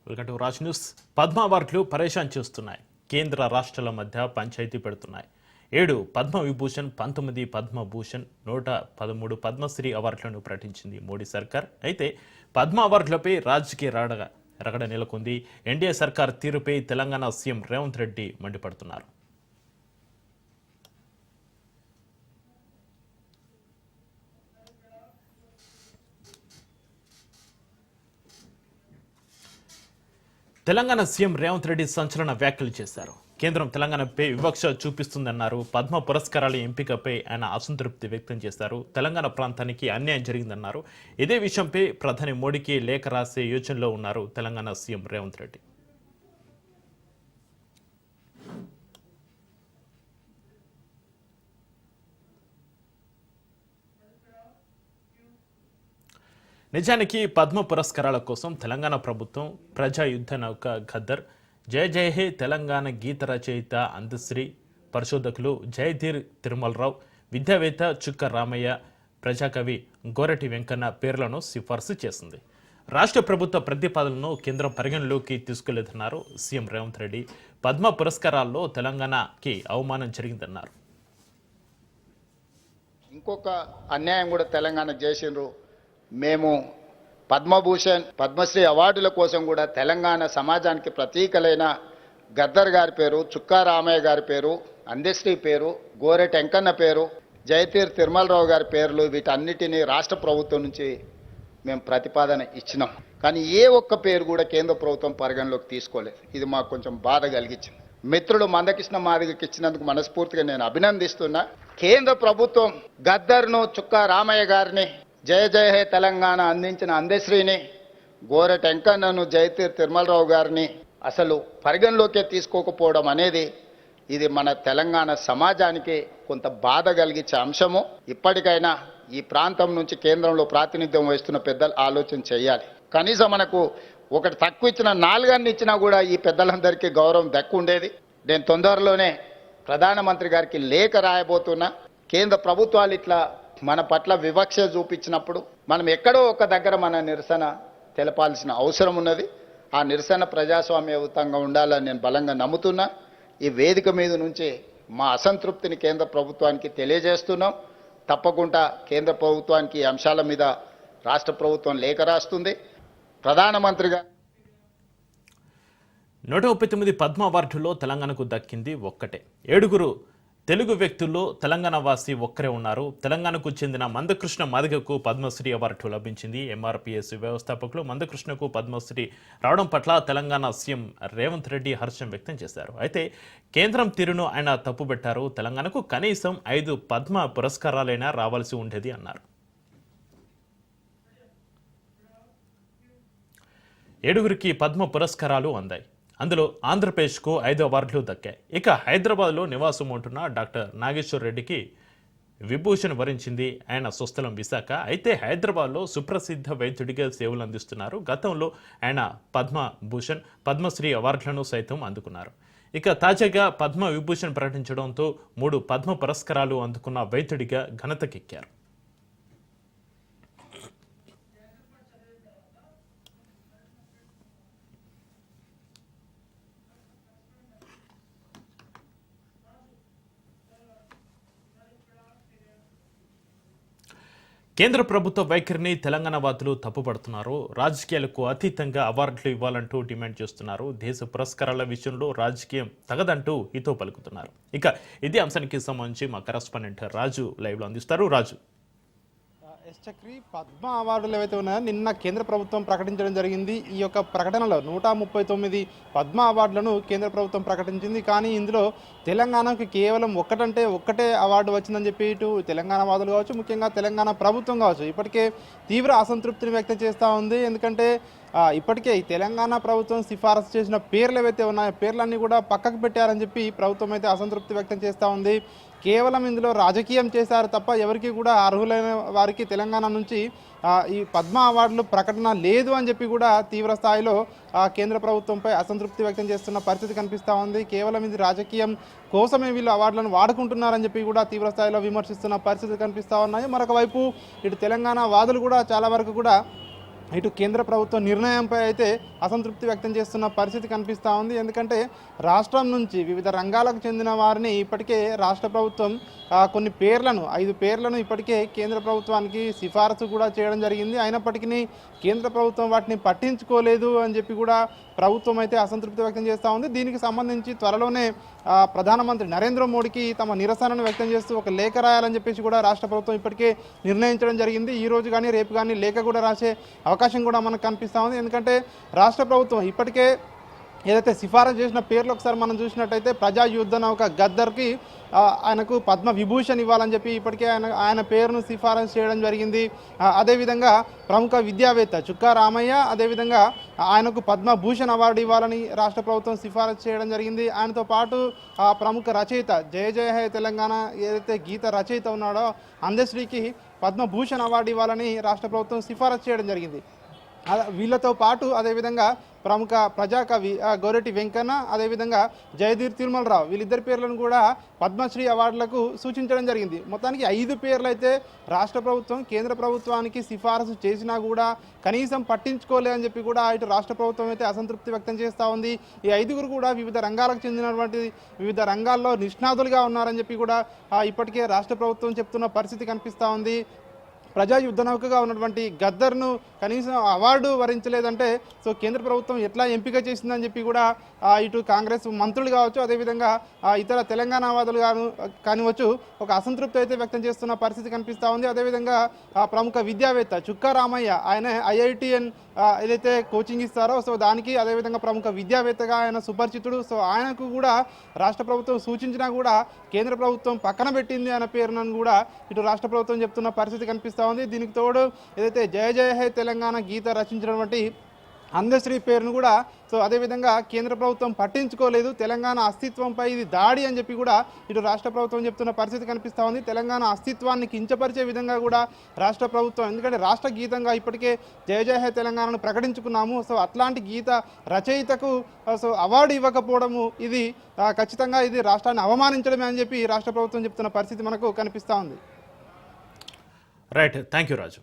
Welcome to Raj news. Padma అవార్డులు పరేషాన్ చేస్తున్నాయి. కేంద్ర రాష్ట్రాల మధ్య పంచాయతీ పెడుతున్నాయి. 7 పద్మ విభూషణ్, 19 పద్మభూషణ్, 113 పద్మశ్రీ అవార్డులను ప్రకటించింది మోడీ సర్కార్. అయితే పద్మ అవార్డులపై రాజకీయ రగడ నెలకొంది. ఎన్డీఏ సర్కార్ తీరుపై తెలంగాణ సీఎం రేవంత్ రెడ్డి మండిపడుతున్నారు. తెలంగాణ సీఎం రేవంత్ రెడ్డి సంచలన వ్యాఖ్యలు చేశారు. కేంద్రం తెలంగాణపై వివక్ష చూపిస్తుందన్నారు. పద్మ పురస్కారాల ఎంపికపై ఆయన అసంతృప్తి వ్యక్తం చేశారు. తెలంగాణ ప్రాంతానికి అన్యాయం జరిగిందన్నారు. ఇదే విషయంపై ప్రధాని మోడీకి లేఖ రాసే యోచనలో ఉన్నారు తెలంగాణ సీఎం రేవంత్ రెడ్డి. నిజానికి పద్మ పురస్కారాల కోసం తెలంగాణ ప్రభుత్వం ప్రజా యుద్ధ నౌక ఖద్దర్, జయ జయ హే తెలంగాణ గీత రచయిత అందశ్రీ, పరిశోధకులు జయధీర్ తిరుమలరావు, విద్యావేత్త చుక్క రామయ్య, ప్రజాకవి గోరటి వెంకన్న పేర్లను సిఫార్సు చేసింది. రాష్ట్ర ప్రభుత్వ ప్రతిపాదనను కేంద్రం పరిగణలోకి తీసుకోలేదన్నారు సీఎం రేవంత్ రెడ్డి. పద్మ పురస్కారాల్లో తెలంగాణకి అవమానం జరిగిందన్నారు. ఇంకొక అన్యాయం కూడా తెలంగాణ చేసిండ్రు. మేము పద్మభూషణ్, పద్మశ్రీ అవార్డుల కోసం కూడా తెలంగాణ సమాజానికి ప్రతీకలైన గద్దర్ గారి పేరు, చుక్కా రామయ్య గారి పేరు, అందశ్రీ పేరు, గోరెటి వెంకన్న పేరు, జయతీర్ తిరుమలరావు గారి పేర్లు, వీటన్నిటినీ రాష్ట్ర ప్రభుత్వం నుంచి మేము ప్రతిపాదన ఇచ్చినాం. కానీ ఏ ఒక్క పేరు కూడా కేంద్ర ప్రభుత్వం పరిగణలోకి తీసుకోలేదు. ఇది మాకు కొంచెం బాధ కలిగించింది. మిత్రుడు మందకృష్ణ మాదిగకి ఇచ్చినందుకు మనస్ఫూర్తిగా నేను అభినందిస్తున్నా. కేంద్ర ప్రభుత్వం గద్దర్ను, చుక్కా రామయ్య గారిని, జయ జయ హే తెలంగాణ అందించిన అందశ్రీని, గోరెటి వెంకన్నను, జయతీర్ తిరుమలరావు గారిని అసలు పరిగణలోకే తీసుకోకపోవడం అనేది ఇది మన తెలంగాణ సమాజానికి కొంత బాధ కలిగించే అంశము. ఇప్పటికైనా ఈ ప్రాంతం నుంచి కేంద్రంలో ప్రాతినిధ్యం వహిస్తున్న పెద్దలు ఆలోచన చేయాలి. కనీసం మనకు ఒకటి తక్కువ ఇచ్చిన 4 ఇచ్చినా కూడా ఈ పెద్దలందరికీ గౌరవం దక్కుండేది. నేను తొందరలోనే ప్రధానమంత్రి గారికి లేఖ రాయబోతున్నా. కేంద్ర ప్రభుత్వాలు ఇట్లా మన పట్ల వివక్ష చూపించినప్పుడు మనం ఎక్కడో ఒక దగ్గర మన నిరసన తెలపాల్సిన అవసరం ఉన్నది. ఆ నిరసన ప్రజాస్వామ్యయుతంగా ఉండాలని నేను బలంగా నమ్ముతున్నా. ఈ వేదిక మీద నుంచి మా అసంతృప్తిని కేంద్ర ప్రభుత్వానికి తెలియజేస్తున్నాం. తప్పకుండా కేంద్ర ప్రభుత్వానికి ఈ అంశాల మీద రాష్ట్ర ప్రభుత్వం లేఖ రాస్తుంది. ప్రధానమంత్రిగా 139 పద్మ అవార్డుల్లో తెలంగాణకు దక్కింది ఒక్కటే. 7 తెలుగు వ్యక్తుల్లో తెలంగాణ వాసి ఒక్కరే ఉన్నారు. తెలంగాణకు చెందిన మందకృష్ణ మాదిగకు పద్మశ్రీ అవార్డు లభించింది. ఎంఆర్పీఎస్ వ్యవస్థాపకులు మందకృష్ణకు పద్మశ్రీ రావడం పట్ల తెలంగాణ సీఎం రేవంత్ రెడ్డి హర్షం వ్యక్తం చేశారు. అయితే కేంద్రం తీరును ఆయన తప్పుబట్టారు. తెలంగాణకు కనీసం 5 పద్మ పురస్కారాలైనా రావాల్సి ఉండేది అన్నారు. 7 పద్మ పురస్కారాలు అందాయి. అందులో ఆంధ్రప్రదేశ్కు 5 అవార్డులు దక్కాయి. ఇక హైదరాబాద్లో నివాసం ఉంటున్న డాక్టర్ నాగేశ్వర్ రెడ్డికి విభూషణ్ వరించింది ఆయన స్వస్థలం విశాఖ. అయితే హైదరాబాద్లో సుప్రసిద్ధ వైద్యుడిగా సేవలు అందిస్తున్నారు. గతంలో ఆయన పద్మభూషణ్, పద్మశ్రీ అవార్డులను సైతం అందుకున్నారు. ఇక తాజాగా పద్మ విభూషణ్ ప్రకటించడంతో 3 పద్మ పురస్కారాలు అందుకున్న వైద్యుడిగా ఘనతకెక్కారు. కేంద్ర ప్రభుత్వ వైఖరిని తెలంగాణ వాదులు తప్పుపడుతున్నారు. రాజకీయాలకు అతీతంగా అవార్డులు ఇవ్వాలంటూ డిమాండ్ చేస్తున్నారు. దేశ పురస్కారాల విషయంలో రాజకీయం తగదంటూ హితో పలుకుతున్నారు. ఇక ఇదే అంశానికి సంబంధించి మా కరెస్పాండెంట్ రాజు లైవ్లో అందిస్తారు. రాజు. చక్రి, పద్మ అవార్డులు ఏవైతే ఉన్నాయో నిన్న కేంద్ర ప్రభుత్వం ప్రకటించడం జరిగింది. ఈ యొక్క ప్రకటనలో 139 పద్మ అవార్డులను కేంద్ర ప్రభుత్వం ప్రకటించింది. కానీ ఇందులో తెలంగాణకు కేవలం ఒక్కటే అవార్డు వచ్చిందని చెప్పి ఇటు తెలంగాణ వాదులు కావచ్చు, ముఖ్యంగా తెలంగాణ ప్రభుత్వం కావచ్చు ఇప్పటికే తీవ్ర అసంతృప్తిని వ్యక్తం చేస్తూ ఉంది. ఎందుకంటే ఇప్పటికే ఈ తెలంగాణ ప్రభుత్వం సిఫారసు చేసిన పేర్లు ఏవైతే ఉన్నాయో పేర్లన్నీ కూడా పక్కకు పెట్టారని చెప్పి ప్రభుత్వం అయితే అసంతృప్తి వ్యక్తం చేస్తూ ఉంది. కేవలం ఇందులో రాజకీయం చేశారు తప్ప ఎవరికి కూడా అర్హులైన వారికి తెలంగాణ నుంచి ఈ పద్మ అవార్డులు ప్రకటన లేదు అని చెప్పి కూడా తీవ్ర స్థాయిలో కేంద్ర ప్రభుత్వంపై అసంతృప్తి వ్యక్తం చేస్తున్న పరిస్థితి కనిపిస్తూ ఉంది. కేవలం ఇది రాజకీయం కోసమే వీళ్ళు అవార్డులను వాడుకుంటున్నారని చెప్పి కూడా తీవ్ర స్థాయిలో విమర్శిస్తున్న పరిస్థితి కనిపిస్తూ ఉన్నాయి. మరొక వైపు ఇటు తెలంగాణ వాదులు కూడా చాలా వరకు కూడా ఇటు కేంద్ర ప్రభుత్వ నిర్ణయంపై అయితే అసంతృప్తి వ్యక్తం చేస్తున్న పరిస్థితి కనిపిస్తూ ఉంది. ఎందుకంటే రాష్ట్రం నుంచి వివిధ రంగాలకు చెందిన వారిని ఇప్పటికే రాష్ట్ర ప్రభుత్వం కొన్ని పేర్లను 5 పేర్లను ఇప్పటికే కేంద్ర ప్రభుత్వానికి సిఫారసు కూడా చేయడం జరిగింది. అయినప్పటికీ కేంద్ర ప్రభుత్వం వాటిని పట్టించుకోలేదు అని చెప్పి కూడా ప్రభుత్వం అయితే అసంతృప్తి వ్యక్తం చేస్తూ ఉంది. దీనికి సంబంధించి త్వరలోనే ప్రధానమంత్రి నరేంద్ర మోడీకి తమ నిరసనను వ్యక్తం చేస్తూ ఒక లేఖ రాయాలని చెప్పేసి కూడా రాష్ట్ర ప్రభుత్వం ఇప్పటికే నిర్ణయించడం జరిగింది. ఈ రోజు కానీ రేపు కానీ లేఖ కూడా రాసే అవకాశం కూడా మనకు కనిపిస్తూ ఉంది. ఎందుకంటే రాష్ట్ర ప్రభుత్వం ఇప్పటికే ఏదైతే సిఫారసు చేసిన పేర్లు ఒకసారి మనం చూసినట్టయితే ప్రజా యుద్ధ నౌక గద్దర్కి ఆయనకు పద్మ విభూషణ్ ఇవ్వాలని చెప్పి ఇప్పటికే ఆయన పేరును సిఫారసు చేయడం జరిగింది. అదేవిధంగా ప్రముఖ విద్యావేత్త చుక్కా రామయ్య, అదేవిధంగా ఆయనకు పద్మభూషణ్ అవార్డు ఇవ్వాలని రాష్ట్ర ప్రభుత్వం సిఫారసు చేయడం జరిగింది. ఆయనతో పాటు ప్రముఖ రచయిత జయ జయ హే తెలంగాణ ఏదైతే గీత రచయిత ఉన్నాడో అందశ్రీకి పద్మభూషణ్ అవార్డు ఇవ్వాలని రాష్ట్ర ప్రభుత్వం సిఫారసు చేయడం జరిగింది. వీళ్ళతో పాటు అదేవిధంగా ప్రముఖ ప్రజాకవి గోరెటి వెంకన్న, అదేవిధంగా జయధీర్ తిరుమలరావు వీళ్ళిద్దరి పేర్లను కూడా పద్మశ్రీ అవార్డులకు సూచించడం జరిగింది. మొత్తానికి 5 పేర్లు అయితే రాష్ట్ర ప్రభుత్వం కేంద్ర ప్రభుత్వానికి సిఫారసు చేసినా కూడా కనీసం పట్టించుకోలేదని చెప్పి కూడా ఇటు రాష్ట్ర ప్రభుత్వం అయితే అసంతృప్తి వ్యక్తం చేస్తూ ఉంది. ఈ 5గురు కూడా వివిధ రంగాలకు చెందినటువంటి వివిధ రంగాల్లో నిష్ణాతులుగా ఉన్నారని చెప్పి కూడా ఇప్పటికే రాష్ట్ర ప్రభుత్వం చెప్తున్న పరిస్థితి కనిపిస్తూ ఉంది. ప్రజా యుద్ధ నౌకగా ఉన్నటువంటి గద్దర్ను కనీసం అవార్డు వరించలేదంటే సో కేంద్ర ప్రభుత్వం ఎట్లా ఎంపిక చేసిందని చెప్పి కూడా ఇటు కాంగ్రెస్ మంత్రులు కావచ్చు, అదేవిధంగా ఇతర తెలంగాణవాదులు కానివచ్చు ఒక అసంతృప్తి అయితే వ్యక్తం చేస్తున్న పరిస్థితి కనిపిస్తూ ఉంది. అదేవిధంగా ప్రముఖ విద్యావేత్త చుక్కా రామయ్య ఆయన IITN ఏదైతే కోచింగ్ ఇస్తారో సో దానికి, అదేవిధంగా ప్రముఖ విద్యావేత్తగా ఆయన సుపరిచితుడు. సో ఆయనకు కూడా రాష్ట్ర ప్రభుత్వం సూచించినా కూడా కేంద్ర ప్రభుత్వం పక్కన పెట్టింది అనే పేరును కూడా ఇటు రాష్ట్ర ప్రభుత్వం చెప్తున్న పరిస్థితి కనిపిస్తూ ఉంది. దీనికి తోడు ఏదైతే జయ జయ హే తెలంగాణ గీత రచించినటువంటి అందశ్రీ పేరును కూడా సో అదేవిధంగా కేంద్ర ప్రభుత్వం పట్టించుకోలేదు. తెలంగాణ అస్తిత్వంపై ఇది దాడి అని చెప్పి కూడా ఇటు రాష్ట్ర ప్రభుత్వం చెప్తున్న పరిస్థితి కనిపిస్తూ ఉంది. తెలంగాణ అస్తిత్వాన్ని కించపరిచే విధంగా కూడా రాష్ట్ర ప్రభుత్వం, ఎందుకంటే రాష్ట్ర గీతంగా ఇప్పటికే జయ జయ హే తెలంగాణను ప్రకటించుకున్నాము. సో అట్లాంటి గీత రచయితకు సో అవార్డు ఇవ్వకపోవడము ఇది ఖచ్చితంగా ఇది రాష్ట్రాన్ని అవమానించడమే అని చెప్పి రాష్ట్ర ప్రభుత్వం చెప్తున్న పరిస్థితి మనకు కనిపిస్తూ ఉంది. Right, thank you Raju.